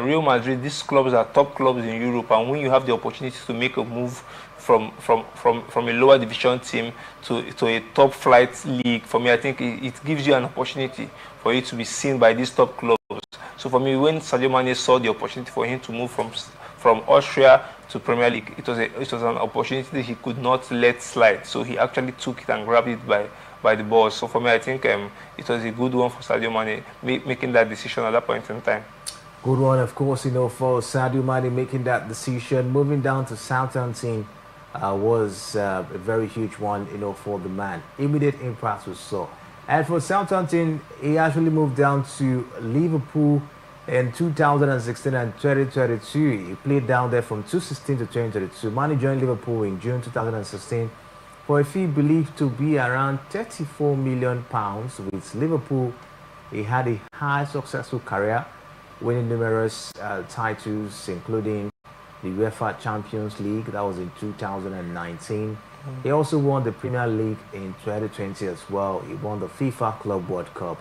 Real Madrid, these clubs are top clubs in Europe, and when you have the opportunity to make a move from a lower division team to a top flight league, for me, I think it gives you an opportunity for you to be seen by these top clubs. So for me, when Sadio Mane saw the opportunity for him to move from Austria to Premier League, it was an opportunity that he could not let slide. So he actually took it and grabbed it by the balls. So for me, I think it was a good one for Sadio Mane making that decision at that point in time. Good one, of course, for Sadio Mane making that decision. Moving down to Southampton was a very huge one, for the man. Immediate impact was saw. And for Southampton, he actually moved down to Liverpool in 2016 and 2022. He played down there from 2016 to 2022. Mane joined Liverpool in June 2016 for a fee believed to be around £34 million. With Liverpool, he had a high successful career, winning numerous titles, including the UEFA Champions League. That was in 2019. He also won the Premier League in 2020 as well. He won the FIFA Club World Cup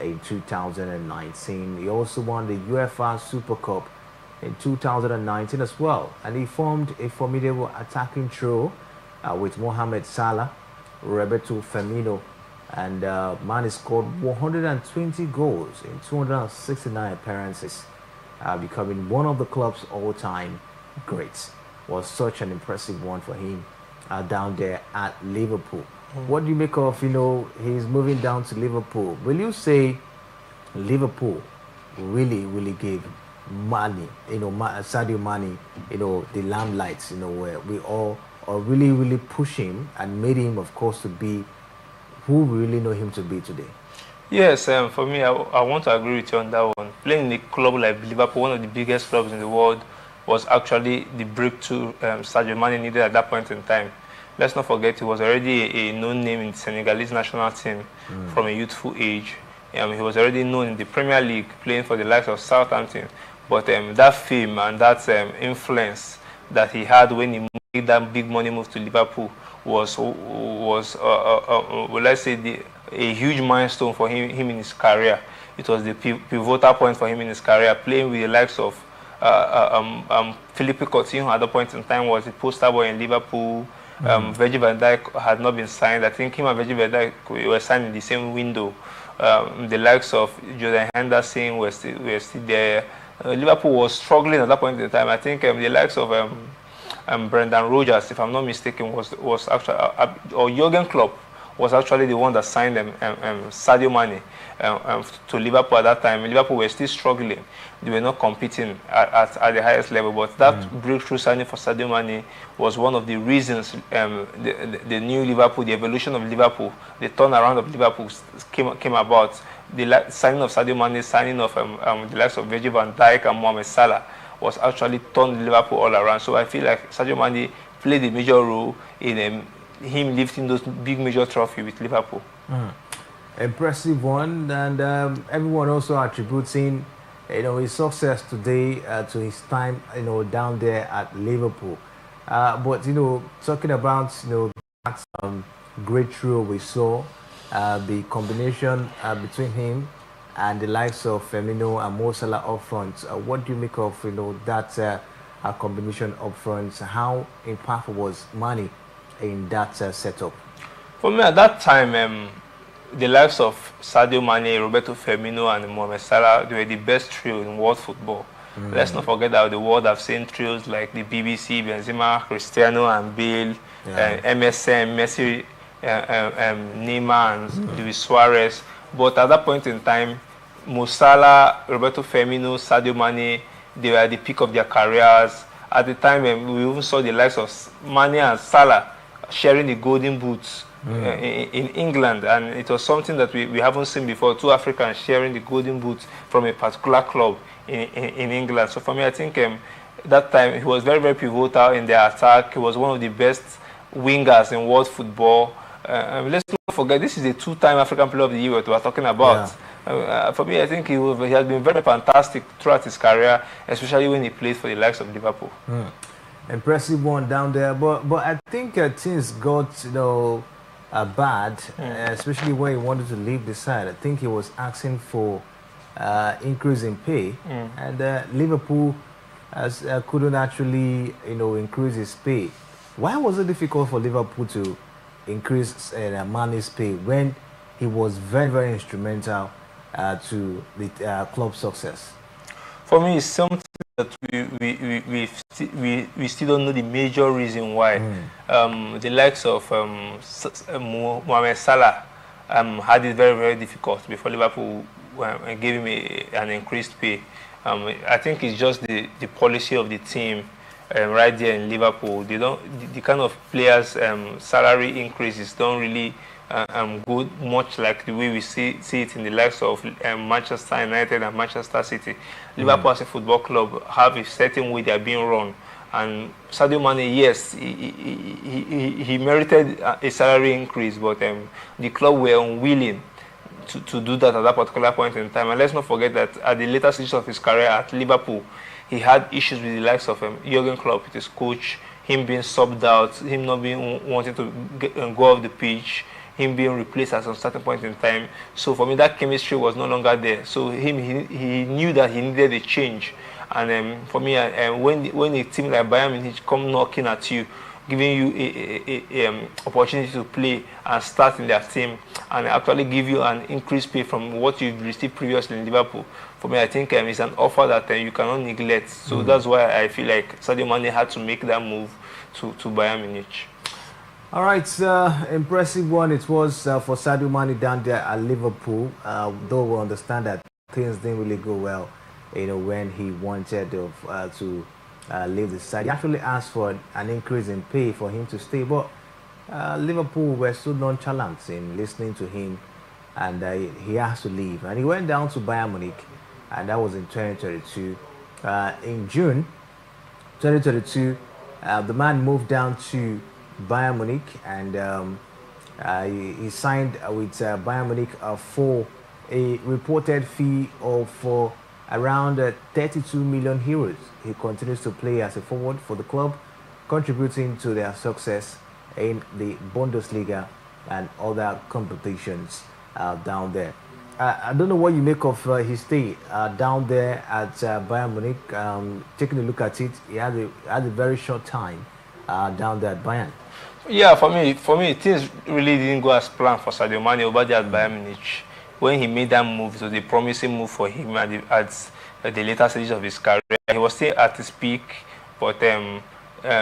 in 2019. He also won the UEFA Super Cup in 2019 as well. And he formed a formidable attacking trio with Mohamed Salah, Roberto Firmino, and Mane scored 120 goals in 269 appearances, becoming one of the club's all-time greats. Was such an impressive one for him down there at Liverpool. What do you make of, he's moving down to Liverpool? Will you say Liverpool really gave Mane, Sadio Mane, the limelight, where we all are really push him and made him, of course, to be who we really know him to be today? Yes, for me, I want to agree with you on that one. Playing in a club like Liverpool, one of the biggest clubs in the world, was actually the breakthrough Sadio Mane needed at that point in time. Let's not forget he was already a known name in the Senegalese national team from a youthful age. He was already known in the Premier League, playing for the likes of Southampton. But that fame and that influence that he had when he made that big money move to Liverpool was let's say, a huge milestone for him in his career. It was the pivotal point for him in his career, playing with the likes of Philippe Coutinho at the point in time was the poster boy in Liverpool. Virgil van Dijk had not been signed. I think him and Virgil van Dijk were signed in the same window. The likes of Jordan Henderson were still there. Liverpool was struggling at that point in time. I think the likes of Brendan Rodgers, if I'm not mistaken, was actually, or Jurgen Klopp was actually the one that signed Sadio Mane to Liverpool at that time. Liverpool were still struggling. They were not competing at the highest level. But that breakthrough signing for Sadio Mane was one of the reasons the new Liverpool, the evolution of Liverpool, the turnaround of Liverpool came about. The signing of Sadio Mane, signing of the likes of Virgil van Dijk and Mohamed Salah was actually turned Liverpool all around. So I feel like Sadio Mane played a major role in him lifting those big major trophies with Liverpool. Impressive one, and everyone also attributing his success today to his time down there at Liverpool. But talking about that great trio we saw, the combination between him and the likes of Firmino and Mo Salah up front. What do you make of that combination up front? How impactful was Mane in that setup? For me, at that time, the likes of Sadio Mane, Roberto Firmino, and Mohamed Salah, they were the best trio in world football. Let's not forget that the world have seen trios like the BBC, Benzema, Cristiano, and Bale, MSN, Messi, Neymar, and Luis Suarez. But at that point in time, Mo Salah, Roberto Firmino, Sadio Mane, they were at the peak of their careers. At the time, we even saw the likes of Mane and Salah sharing the golden boots in England, and it was something that we haven't seen before. Two Africans sharing the golden boots from a particular club in England. So for me, I think that time he was very, very pivotal in their attack. He was one of the best wingers in world football. Let's not forget, this is a two-time African Player of the Year we are talking about. For me, I think he has been very fantastic throughout his career, especially when he played for the likes of Liverpool. Impressive one down there, but I think things got bad, especially when he wanted to leave the side. I think he was asking for increase in pay, and Liverpool couldn't actually, increase his pay. Why was it difficult for Liverpool to increase Mane's pay when he was very, very instrumental to the club's success? For me, it's something that we still don't know the major reason why. The likes of Mohamed Salah had it very, very difficult before Liverpool gave him an increased pay. I think it's just the policy of the team right there in Liverpool. They don't the kind of players salary increases don't really go much like the way we see it in the likes of Manchester United and Manchester City. Liverpool as a football club have a certain way they are being run. And Sadio Mane, yes, he merited a salary increase, but the club were unwilling to do that at that particular point in time. And let's not forget that at the later stage of his career at Liverpool, he had issues with the likes of Jurgen Klopp, with his coach, him being subbed out, him not being wanting to go off the pitch, him being replaced at some certain point in time. So for me, that chemistry was no longer there. So he knew that he needed a change. And for me, when a team like Bayern Munich come knocking at you, giving you a opportunity to play and start in their team, and actually give you an increased pay from what you received previously in Liverpool, for me, I think it's an offer that you cannot neglect. So that's why I feel like Sadio Mane had to make that move to Bayern Munich. All right, impressive one it was for Sadio Mane down there at Liverpool. Though we understand that things didn't really go well, when he wanted to leave the side. He actually asked for an increase in pay for him to stay, but Liverpool were so nonchalant in listening to him, and he has to leave. And he went down to Bayern Munich, and that was in 2032. In June 2032, the man moved down to Bayern Munich, and he signed with Bayern Munich for a reported fee of around 32 million euros. He continues to play as a forward for the club, contributing to their success in the Bundesliga and other competitions down there. I don't know what you make of his stay down there at Bayern Munich. Taking a look at it, he had a very short time down there at Bayern. Yeah, for me, things really didn't go as planned for Sadio Mane over there at Bayern Munich. When he made that move, it was a promising move for him at the later stages of his career. He was still at his peak, but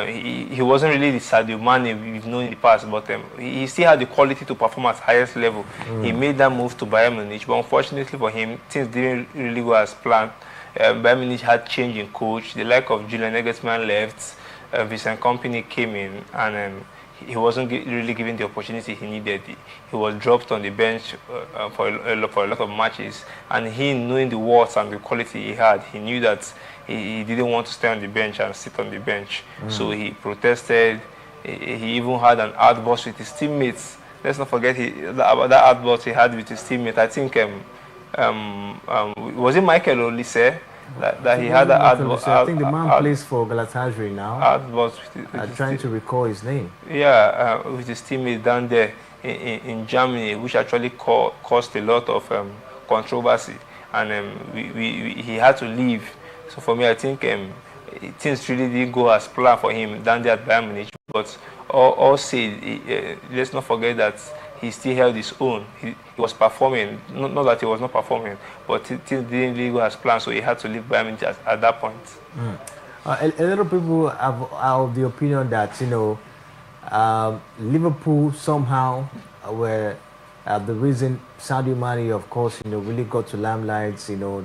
he wasn't really the Sadio Mane we've known in the past. But he still had the quality to perform at highest level. He made that move to Bayern Munich, but unfortunately for him, things didn't really go as planned. Bayern Munich had change in coach. The like of Julian Nagelsmann left. Vincent Kompany came in, and he wasn't really given the opportunity he needed. He was dropped on the bench for a lot of matches, and he, knowing the worth and the quality he had, he knew that he didn't want to stay on the bench and sit on the bench. So he protested. He even had an outburst with his teammates. Let's not forget about that outburst he had with his teammate. I think was it Michael Olise that he had that outburst? I think the man plays for Galatasaray now. Outburst. Trying to recall his name. Yeah, with his teammate down there in Germany, which actually caused a lot of controversy, and he had to leave. So for me, I think things really didn't go as planned for him down there at Bayern Munich. But all said, let's not forget that he still held his own. He was performing, not that he was not performing, but things didn't really go as planned, so he had to leave Bayern Munich at that point. A lot of people are of the opinion that Liverpool somehow were the reason Sadio Mane, of course, really got to limelight.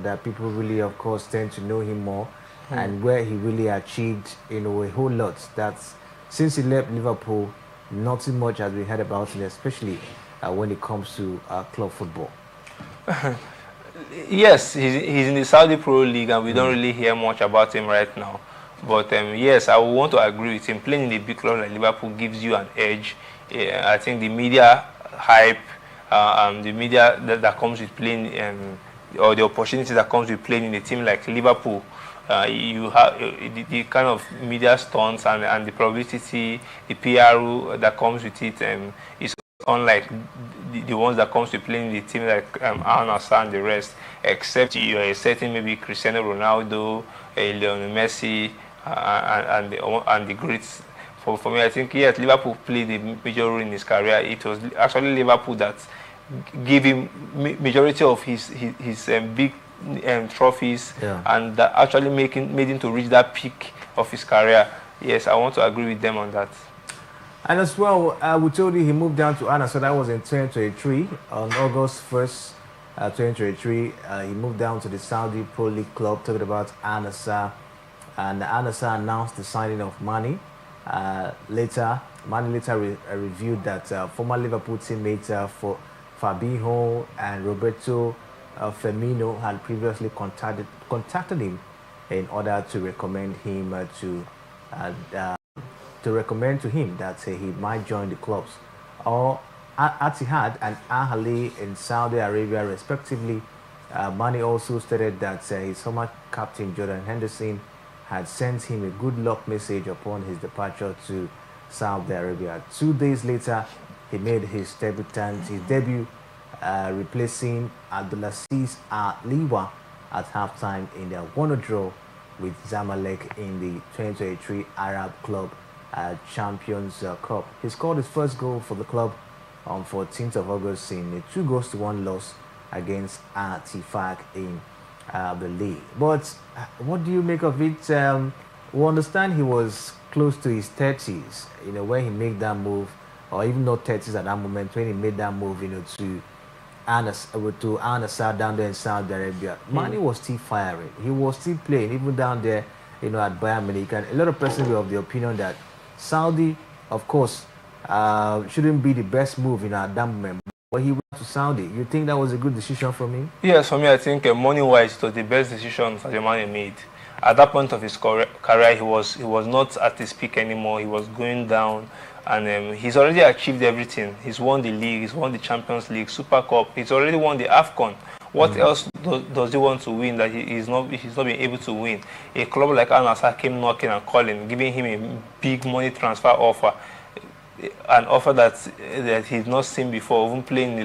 That people really, of course, tend to know him more, and where he really achieved, a whole lot. That's since he left Liverpool, nothing much has been heard about him, especially when it comes to club football. Yes, he's in the Saudi Pro League, and we don't really hear much about him right now. But yes, I would want to agree with him. Playing in a big club like Liverpool gives you an edge. I think the media hype, the media that comes with playing, or the opportunity that comes with playing in a team like Liverpool, you have the kind of media stunts and the publicity, the PR that comes with it, is unlike the ones that comes to playing the team like Al Nassr and the rest, except you are a certain maybe Cristiano Ronaldo, Lionel Messi, and the greats. For me, I think yes, Liverpool played a major role in his career. It was actually Liverpool that gave him majority of his big trophies, Yeah. and that actually made him to reach that peak of his career. Yes, I want to agree with them on that. And as well, we told you he moved down to Anna, so that was in 2023. On August 1st, 2023, he moved down to the Saudi Pro League club, talking about Al Nassr. And Al Nassr announced the signing of Mane. Mane later revealed that former Liverpool teammates for Fabinho and Roberto Firmino had previously contacted him in order to recommend him recommend to him that he might join the clubs. Or Etihad and Al Ahly in Saudi Arabia, respectively. Mane also stated that his former captain Jordan Henderson had sent him a good luck message upon his departure to Saudi Arabia. 2 days later, he made his debut, replacing Abdulaziz Al-Liwa at halftime in their 1-0 draw with Zamalek in the 2023 Arab Club Champions Cup. He scored his first goal for the club on 14th of August in a 2-1 loss against Al-Tifaq in the league. But what do you make of it? We understand he was close to his 30s, when he made that move, or even not 30s at that moment, when he made that move, to Al Nassr down there in Saudi Arabia. Mane was still firing. He was still playing, even down there, at Bayern Munich. And a lot of persons were of the opinion that Saudi, of course, shouldn't be the best move at that moment. But he went to Saudi. You think that was a good decision for him? Yes, for me, I think money-wise, it was the best decision Sadio Mane made. At that point of his career, he was not at his peak anymore. He was going down, and he's already achieved everything. He's won the league, he's won the Champions League, Super Cup. He's already won the AFCON. What else does he want to win that he's not been able to win? A club like Al Nassr came knocking and calling, giving him a big money transfer offer. An offer that he's not seen before, even playing for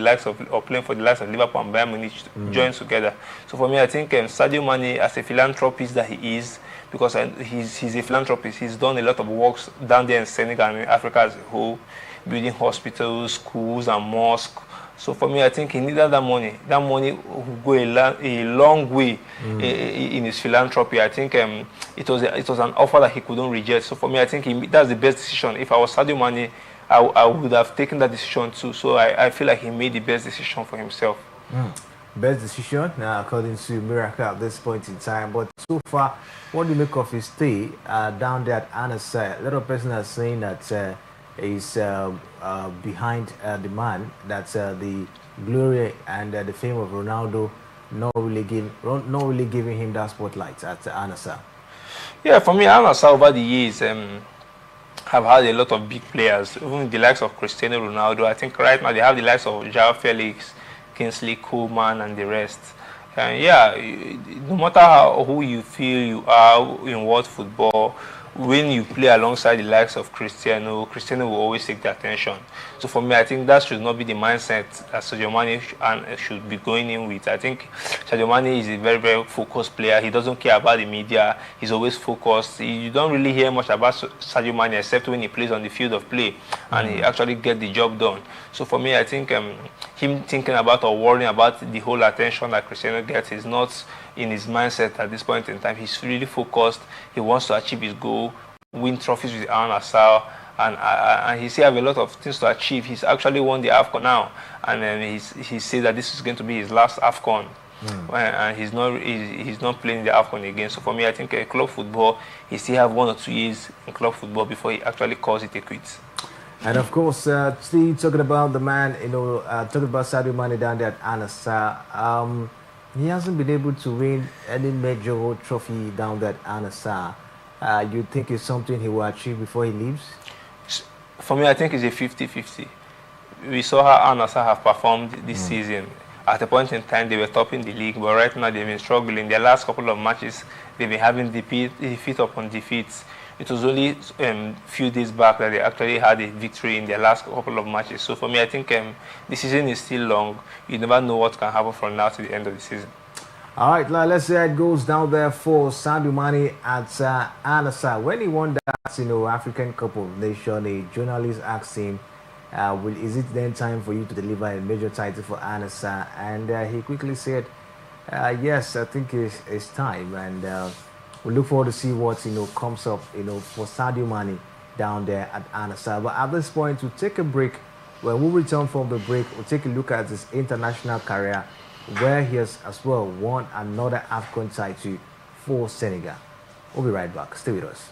the likes of Liverpool and Bayern Munich joined together. So for me, I think Sadio Mane, as a philanthropist that he is, because he's a philanthropist, he's done a lot of works down there in Senegal and in Africa as a whole, building hospitals, schools, and mosques. So for me, I think he needed that money. That money will go a long way in his philanthropy. I think it was an offer that he couldn't reject. So for me, I think that's the best decision. If I was Sadio Mane, I would have taken that decision too. So I feel like he made the best decision for himself. Best decision, according to Miracle at this point in time. But so far, what do you make of his stay down there at Al Nassr? A lot of persons are saying that is behind the man, that's the glory and the fame of Ronaldo not really giving him that spotlight at Al Nassr. Yeah, for me, Al Nassr over the years have had a lot of big players, even the likes of Cristiano Ronaldo. I think right now they have the likes of João Felix, Kingsley Coman, and the rest. And yeah, no matter who you feel you are in world football, when you play alongside the likes of Cristiano will always take the attention. So for me, I think that should not be the mindset that Sadio Mane should be going in with. I think Sadio Mane is a very, very focused player. He doesn't care about the media. He's always focused. You don't really hear much about Sadio Mane except when he plays on the field of play and he actually gets the job done. So for me, I think him thinking about or worrying about the whole attention that Cristiano gets is not in his mindset at this point in time. He's really focused. He wants to achieve his goal, win trophies with Al Nassr, and he still have a lot of things to achieve. He's actually won the AFCON now, and then he said that this is going to be his last AFCON, and he's not playing the AFCON again. So for me, I think club football, he still have 1 or 2 years in club football before he actually calls it a quit. And of course, still talking about the man, talking about Sadio Mane down there at Al Nassr. He hasn't been able to win any major trophy down there at Al Nassr. You think it's something he will achieve before he leaves? For me, I think it's a 50-50. We saw how Al Nassr have performed this season. At a point in time, they were topping the league, but right now they've been struggling. Their last couple of matches, they've been having defeat upon defeats. It was only few days back that they actually had a victory in their last couple of matches. So for me, I think the season is still long. You never know what can happen from now to the end of the season. All right, let's see how it goes down there for Sadio Mane at Al Nassr. When he won that, African Cup of Nations, a journalist asked him, is it then time for you to deliver a major title for Al Nassr? And he quickly said, yes, I think it's time. And we look forward to see what, comes up, for Sadio Mane down there at Al Nassr. But at this point, we'll take a break. When we return from the break, we'll take a look at his international career, where he has as well won another AFCON title for Senegal. We'll be right back. Stay with us.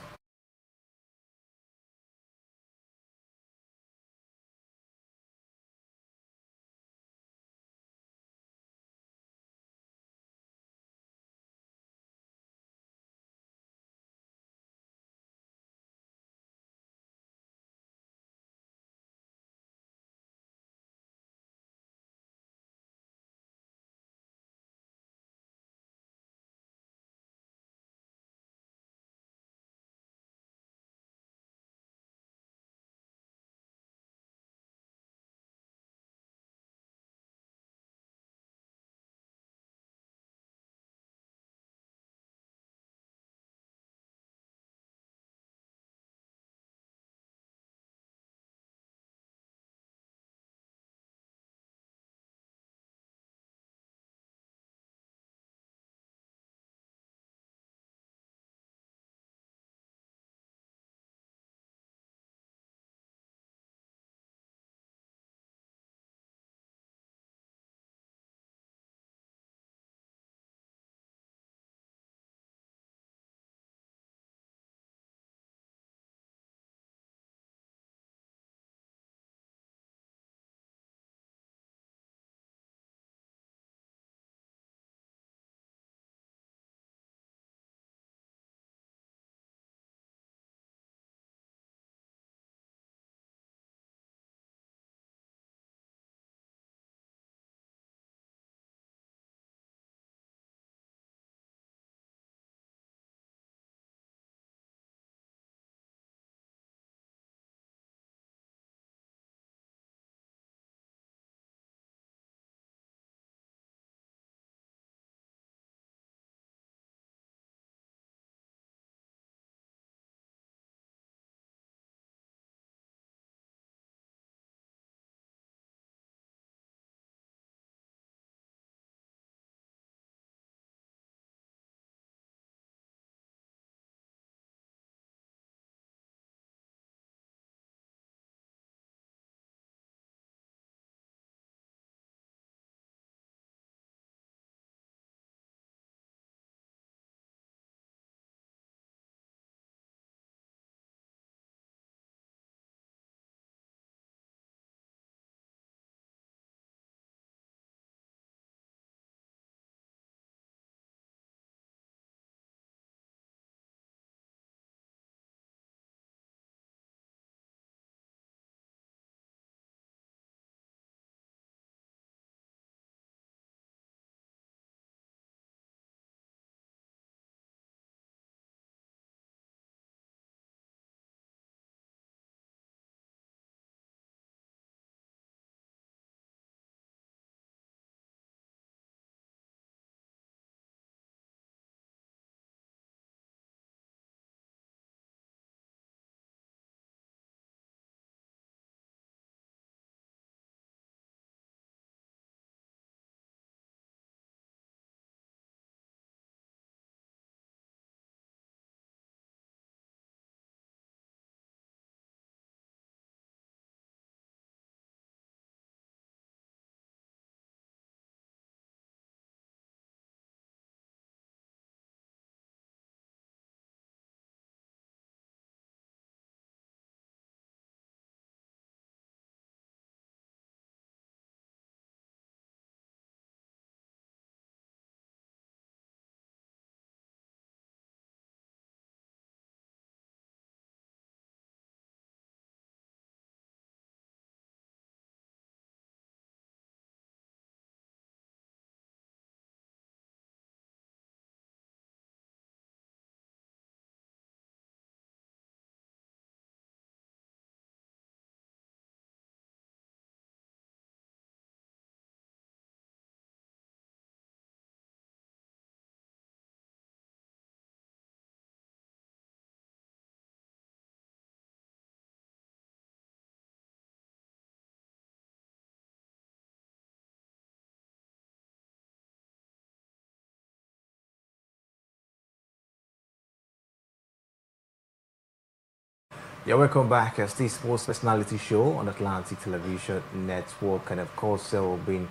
Yeah, welcome back. It's the Sports Personality Show on Atlantic Television Network. And of course, we've been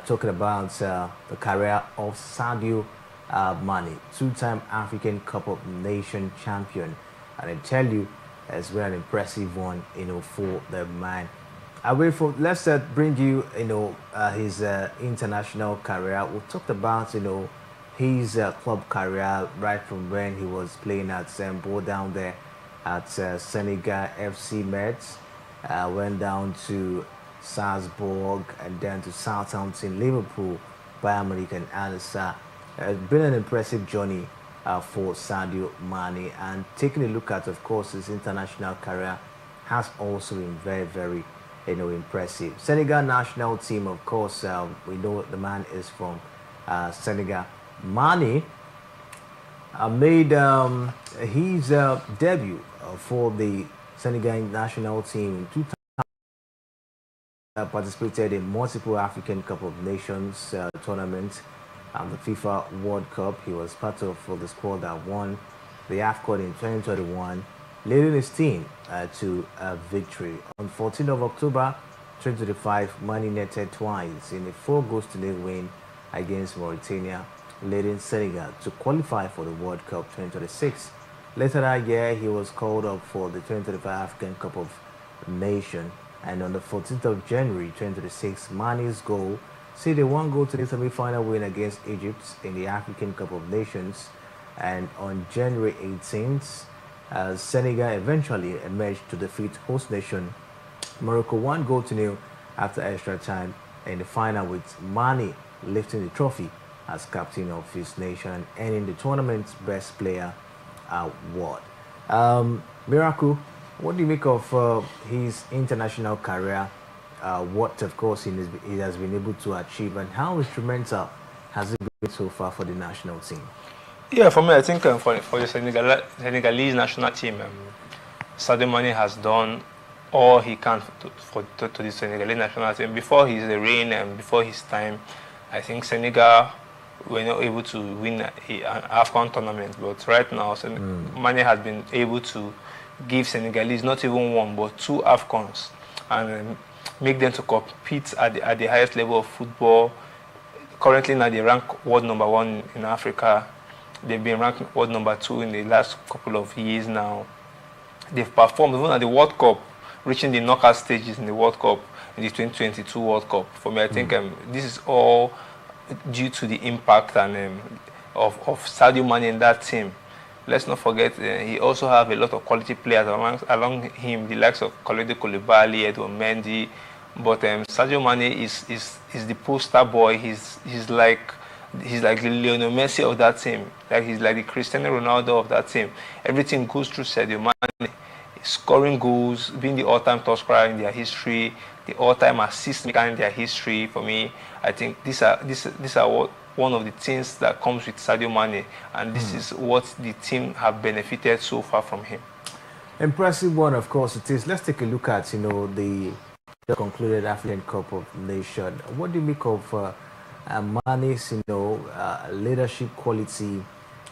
talking about the career of Sadio Mane, two-time African Cup of Nations champion. And I tell you, it's been an impressive one, for the man. Let's bring you, his international career. We talked about, his club career right from when he was playing at Zembo down there at Senegal FC Mets, went down to Salzburg and then to Southampton, Liverpool, Bayern Munich and Al-Nassr. It's been an impressive journey for Sadio Mane, and taking a look at, of course, his international career has also been very, very, impressive. Senegal national team, of course, we know the man is from Senegal. Mane made his debut for the Senegal national team in 2000. Participated in multiple African Cup of Nations tournaments and the FIFA World Cup. He was part of the squad that won the AFCON in 2021, leading his team to a victory. On 14th of October 2025, Mane netted twice in a 4-0 win against Mauritania, leading Senegal to qualify for the World Cup 2026. Later that year, he was called up for the 2025 African Cup of Nations, and on the 14th of January 2026, Mane's goal see the one goal to the semi-final win against Egypt in the African Cup of Nations. And on January 18th, Senegal eventually emerged to defeat host nation Morocco 1-0 after extra time in the final, with Mane lifting the trophy as captain of his nation and earning the tournament's best player award. Miracle, what do you make of his international career? What, of course, he has been able to achieve, and how instrumental has it been so far for the national team? Yeah, for me, I think for the Senegalese national team, Sadio Mane has done all he can to the Senegalese national team. Before his reign and before his time, I think Senegal were not able to win an AFCON tournament. But right now, Mane has been able to give Senegalese not even one, but 2 AFCONs, and make them to compete at the highest level of football. Currently now they rank world #1 in Africa. They've been ranked world #2 in the last couple of years now. They've performed even at the World Cup, reaching the knockout stages in the World Cup, in the 2022 World Cup. For me, I think this is all due to the impact and of Sadio Mane in that team. Let's not forget, he also have a lot of quality players along him, the likes of Kalidou Koulibaly, Edouard Mendy. But Sadio Mane is the poster boy. He's like the Lionel Messi of that team. Like he's like the Cristiano Ronaldo of that team. Everything goes through Sadio Mane. Scoring goals, being the all-time top scorer in their history, the all-time assist maker in their history. For me, I think these are one of the things that comes with Sadio Mane, and this is what the team have benefited so far from him. Impressive one, of course it is. Let's take a look at the concluded African Cup of Nations. What do you make of Mane's leadership quality,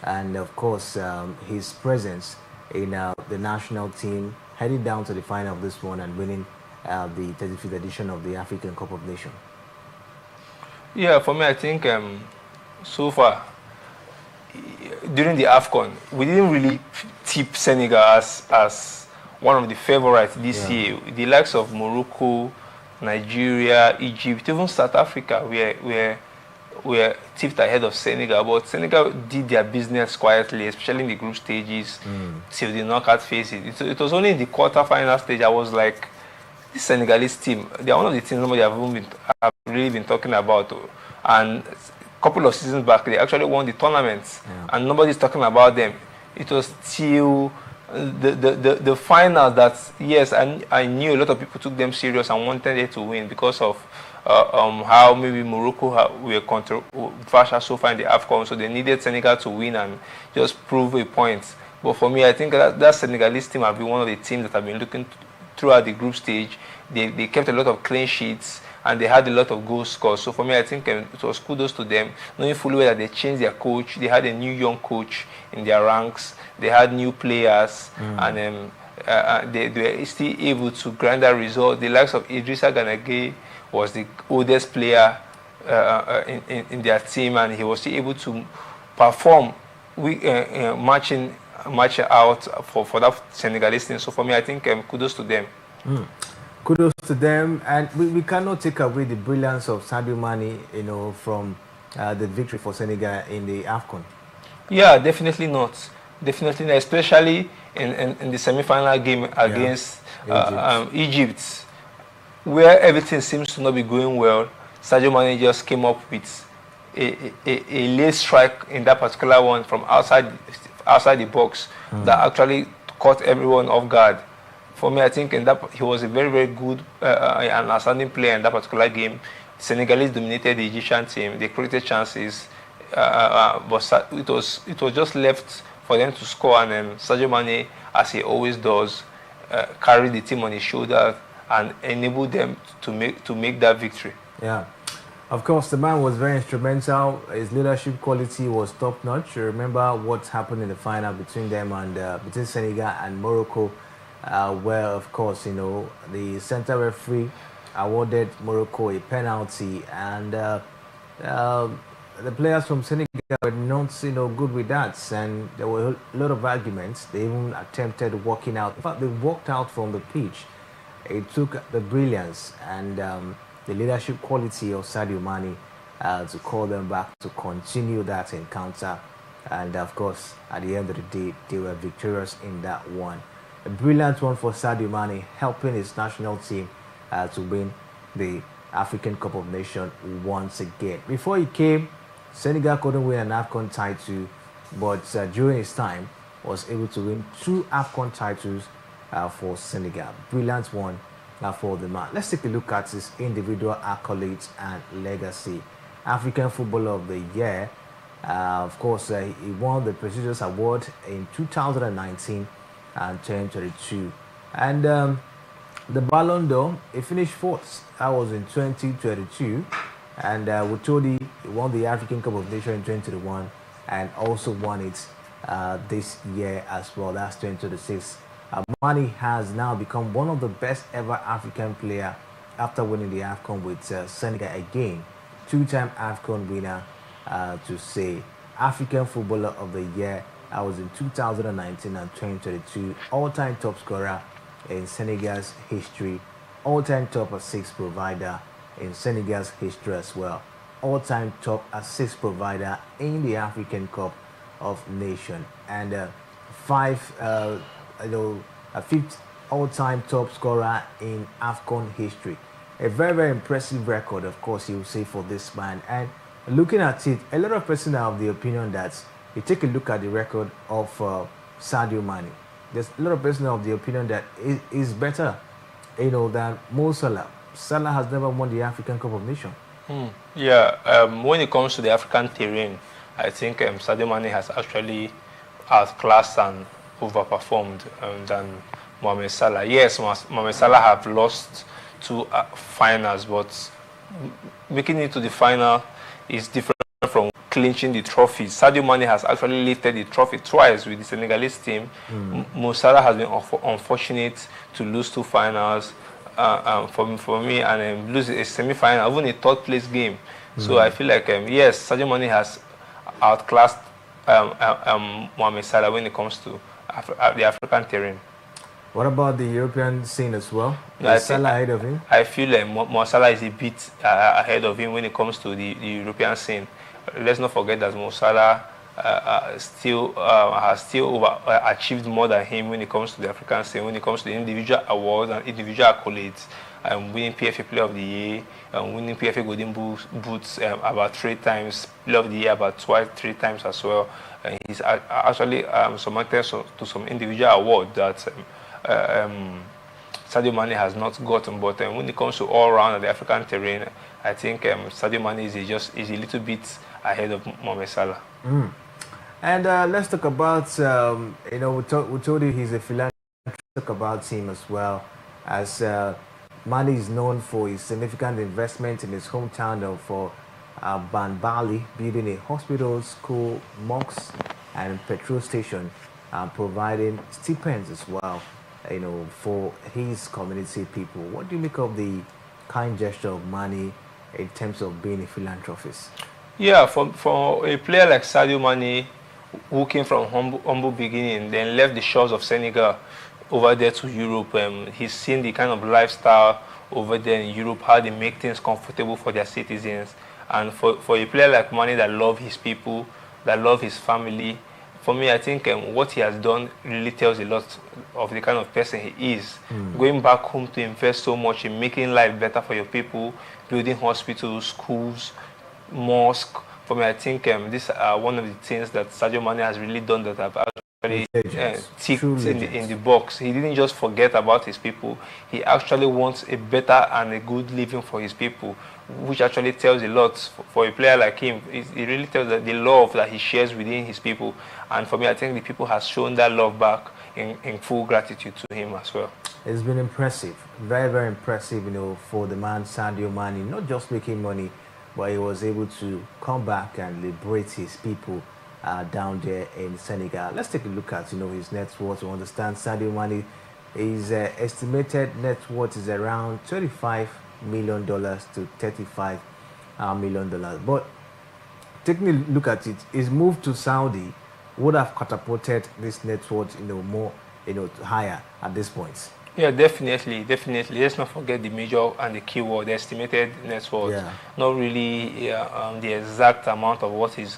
and of course his presence in the national team, heading down to the final of this one and winning the 35th edition of the African Cup of Nations? Yeah, for me, I think so far during the AFCON, we didn't really tip Senegal as one of the favorites this year. The likes of Morocco, Nigeria, Egypt, even South Africa were tipped ahead of Senegal. But Senegal did their business quietly, especially in the group stages, till the knockout phases. It was only in the quarterfinal stage I was like, this Senegalese team, they are one of the teams nobody have really been talking about. And a couple of seasons back, they actually won the tournament, and nobody's talking about them. It was till the final that, yes, I knew a lot of people took them serious and wanted them to win because of how maybe Morocco were controversial so far in the AFCON, so they needed Senegal to win and just prove a point. But for me, I think that Senegalese team have been one of the teams that have been looking throughout the group stage. They kept a lot of clean sheets, and they had a lot of goals scored. So for me, I think it was kudos to them, knowing fully well that they changed their coach. They had a new young coach in their ranks. They had new players, and they were still able to grind that result. The likes of Idrissa Ganagay was the oldest player in their team, and he was still able to perform matching out for that Senegalese team. So for me, I think kudos to them. Kudos to them, and we cannot take away the brilliance of Sadio Mane, from the victory for Senegal in the AFCON. Yeah, definitely not. Definitely not, especially in the semi-final game against Egypt, where everything seems to not be going well. Sadio Mane just came up with a late strike in that particular one from outside the box that actually caught everyone off guard. For me, I think in that he was a very, very good and outstanding player in that particular game. Senegalese dominated the Egyptian team. They created chances, but it was just left for them to score. And then Sadio Mane, as he always does, carried the team on his shoulder and enabled them to make that victory. Yeah. Of course, the man was very instrumental. His leadership quality was top-notch. Remember what happened in the final between them and between Senegal and Morocco, where, of course, the center referee awarded Morocco a penalty, and the players from Senegal were not, good with that, and there were a lot of arguments. They even attempted walking out. In fact, they walked out from the pitch. It took the brilliance and the leadership quality of Sadio Mane to call them back to continue that encounter. And of course, at the end of the day, they were victorious in that one. A brilliant one for Sadio Mane, helping his national team to win the African Cup of Nations once again. Before he came, Senegal couldn't win an AFCON title, but during his time, was able to win 2 AFCON titles for Senegal. Brilliant one for the man. Let's take a look at his individual accolades and legacy. African Footballer of the Year. Of course, he won the prestigious award in 2019 and 2022. And the Ballon d'Or, he finished 4th. That was in 2022. And Wutodi won the African Cup of Nations in 2021 and also won it this year as well. That's 2026. Mane has now become one of the best ever African player after winning the AFCON with Senegal again. 2-time AFCON winner to say. African Footballer of the Year. I was in 2019 and 2022. All-time top scorer in Senegal's history. All-time top assist provider in Senegal's history as well. All-time top assist provider in the African Cup of Nations. And a 5th all-time top scorer in AFCON history. A very, very impressive record, of course, you will say, for this man. And looking at it, a lot of persons are of the opinion that you take a look at the record of Sadio Mane. There's a lot of persons of the opinion that is better, than Mo Salah. Salah has never won the African Cup of Nations. Yeah, when it comes to the African terrain, I think Sadio Mane has actually outclassed and overperformed than Mohamed Salah. Yes, Mohamed Salah have lost 2 finals, but making it to the final is different from clinching the trophy. Sadio Mane has actually lifted the trophy twice with the Senegalese team. Mo Salah has been unfortunate to lose 2 finals for me, and lose a semi-final, even a 3rd place game. So I feel like yes, Sadio Mane has outclassed Mohamed Salah when it comes to the African terrain. What about the European scene as well? Is Salah ahead of him? I feel like Mo Salah is a bit ahead of him when it comes to the European scene. Let's not forget that Mo Salah has still achieved more than him when it comes to the African scene, when it comes to the individual awards and individual accolades, winning PFA Player of the Year, winning PFA Golden Boots about 3 times, Player of the Year about 3 times as well. He's actually submitted to some individual awards that Sadio Mane has not gotten. But when it comes to all round the African terrain, I think Sadio Mane is a little bit ahead of Mohamed Salah. And let's talk about we told you he's a philanthropist. Talk about him as well, as Mane is known for his significant investment in his hometown of Banbali, building a hospital, school, mosques, and petrol station, providing stipends as well for his community people. What do you make of the kind gesture of money in terms of being a philanthropist? Yeah, for a player like Sadio Mane, who came from humble beginning, then left the shores of Senegal over there to Europe. He's seen the kind of lifestyle over there in Europe, how they make things comfortable for their citizens. And for a player like Mane that love his people, that love his family, for me, I think what he has done really tells a lot of the kind of person he is. Going back home to invest so much in making life better for your people, building hospitals, schools, mosque. For me, I think these are one of the things that Sadio Mane has really done that have actually ticked in the box. He didn't just forget about his people. He actually wants a better and a good living for his people, which actually tells a lot for a player like him. It really tells that the love that he shares within his people. And for me, I think the people has shown that love back in full gratitude to him as well. It's been impressive, very, very impressive, for the man Sadio Mane, not just making money, but he was able to come back and liberate his people down there in Senegal. Let's take a look at, his net worth to understand Sadio Mane. His estimated net worth is around $25 million to $35 million. But taking a look at it, his move to Saudi would have catapulted this net worth, more, higher at this point. Yeah, definitely. Let's not forget the major and the key word, the estimated net worth. Yeah. Not really the exact amount of what he's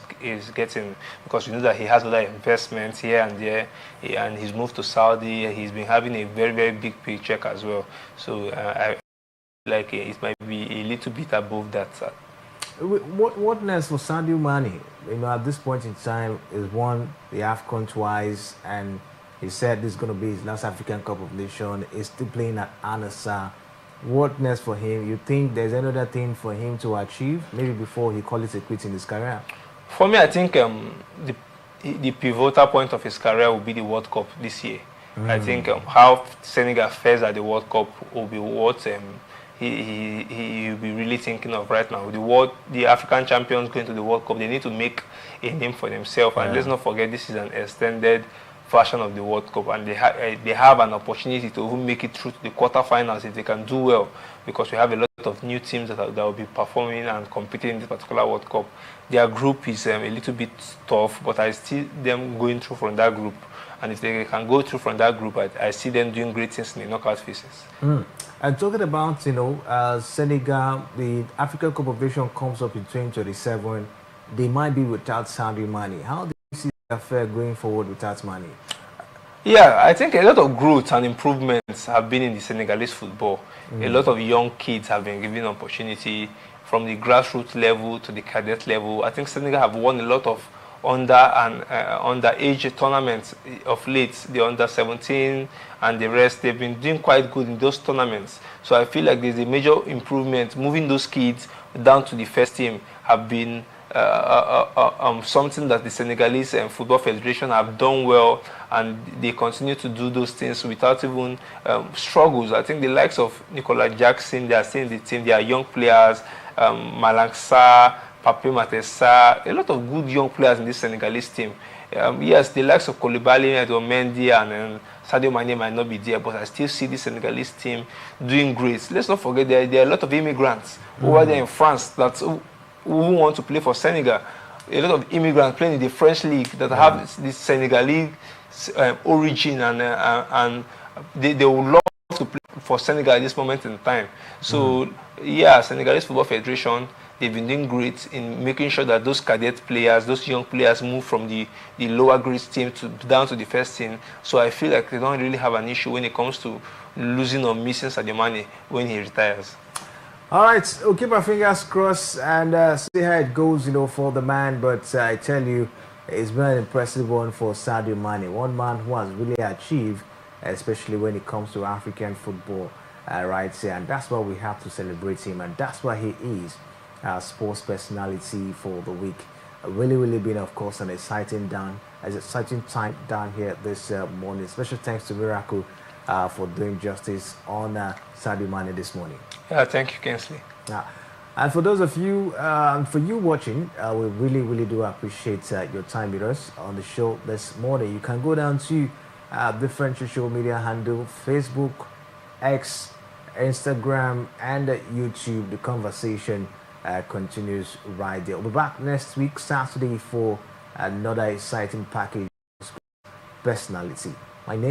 getting, because you know that he has other investments here and there, and he's moved to Saudi. He's been having a very, very big paycheck as well. So I like it might be a little bit above that. What next for Sadio Mane? At this point in time, he's won the AFCON twice, and he said this is going to be his last African Cup of Nations. He's still playing at Al-Nassr. What next for him? You think there's another thing for him to achieve, maybe before he calls it a quit in his career? For me, I think the pivotal point of his career will be the World Cup this year. I think how Senegal fares at the World Cup will be what he'll be really thinking of right now. The African champions going to the World Cup, they need to make a name for themselves. And let's not forget, this is an extended version of the World Cup, and they have an opportunity to even make it through to the quarterfinals if they can do well, because we have a lot of new teams that will be performing and competing in this particular World Cup. Their group is a little bit tough, but I see them going through from that group, and if they can go through from that group, I see them doing great things in the knockout phases. And talking about Senegal, the African Cup of Nations comes up in 2027. They might be without Sadio Mane. How do you see the affair going forward without Mane? Yeah, I think a lot of growth and improvements have been in the Senegalese football. A lot of young kids have been given opportunity from the grassroots level to the cadet level. I think Senegal have won a lot of underage tournaments of late, the under 17 and the rest. They've been doing quite good in those tournaments. So I feel like there's a major improvement. Moving those kids down to the first team have been something that the Senegalese Football Federation have done well, and they continue to do those things without even struggles. I think the likes of Nicolas Jackson, they are still in the team. They are young players, Malang Sarr, Pape Matessa, a lot of good young players in this Senegalese team. Yes, the likes of Koulibaly, Mendy, and Sadio Mane might not be there, but I still see this Senegalese team doing great. Let's not forget there are a lot of immigrants over there in France who want to play for Senegal. A lot of immigrants playing in the French league that have this Senegalese origin, and they would love to play for Senegal at this moment in time. So, yeah, Senegalese Football Federation, they've been doing great in making sure that those cadet players, those young players move from the lower grades team down to the first team. So I feel like they don't really have an issue when it comes to losing or missing Sadio Mane when he retires. All right, we'll keep our fingers crossed and see how it goes, for the man. But I tell you, it's been an impressive one for Sadio Mane, one man who has really achieved, especially when it comes to African football, right here. And that's why we have to celebrate him, and that's why he is our sports personality for the week. Really, really been, of course, an exciting time down here this morning. Special thanks to Miracle for doing justice on Sadio Mane this morning. Yeah, thank you, Kingsley. And for those of you, for you watching, we really, really do appreciate your time with us on the show this morning. You can go down to different social media handle, Facebook, X, Instagram, and YouTube. The conversation continues right there. We'll be back next week, Saturday, for another exciting package. Personality. My name